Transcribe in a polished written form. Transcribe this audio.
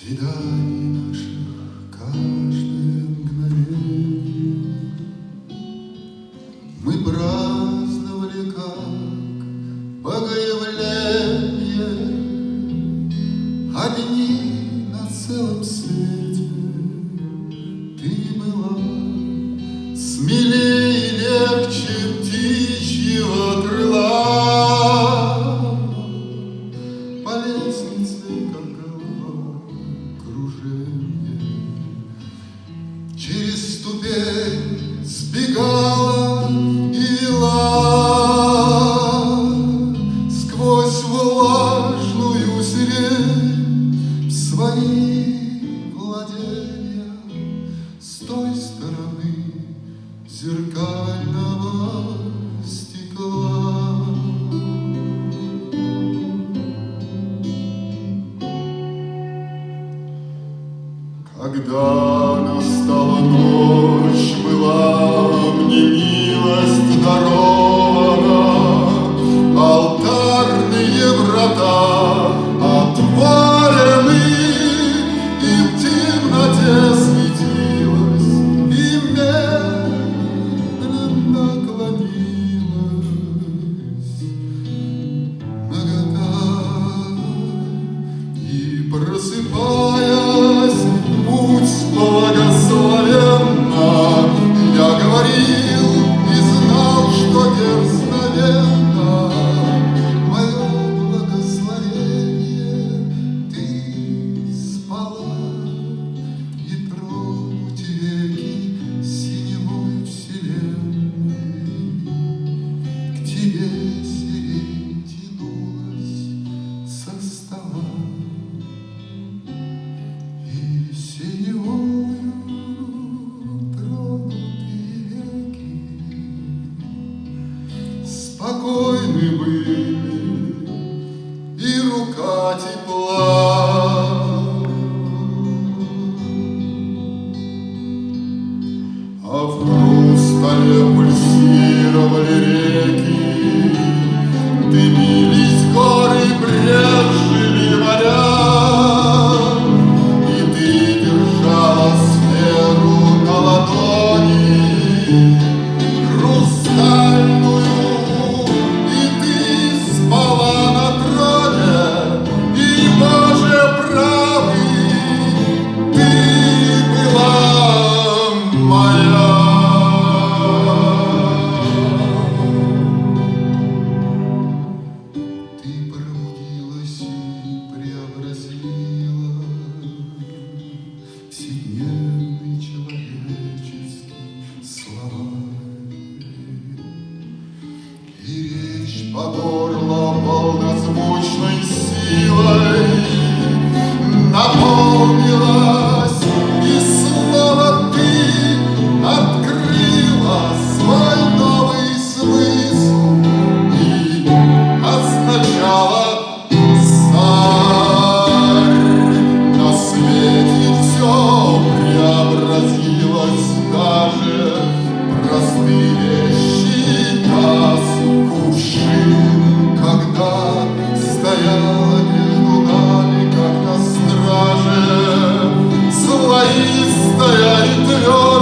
свиданий наших каждое мгновенье мы праздновали как богоявление, одни на целом свете. Ты не была смелее и легче птичьего крыла, по лестнице, как головокружение, через ступень сбегала ила, сквозь влажную сирень в свои владения, с той стороны зеркального стекла. Когда настала ночь, была мне милость дарована, алтарные врата отворены, и в темноте светилась, и медленно клонилась нагота, и просыпаясь, будь благословенна, я говорил и знал, что дерзновенно мое благословение. Ты спала, и тронуть веки синевой вселенной, к тебе сирень тянулась со стола. Синевою тронутые веки спокойны были, и рука тепла. А в хрустале пульсировали реки, дымились горы, брезжили моря. Сферу на ладони хрустальную, и ты спала на троне, и, Боже правый, ты была моя. Ты пробудилась и преобразила вседневный человеческий словарь, и речь по горло полнозвучной силой наполнилась, и слово ты открыла свой новый смысл и означала на свете все преобразилось, даже простые вещи, таз, кувшин, когда стояла между нами, как на страже, слоистая и твердая.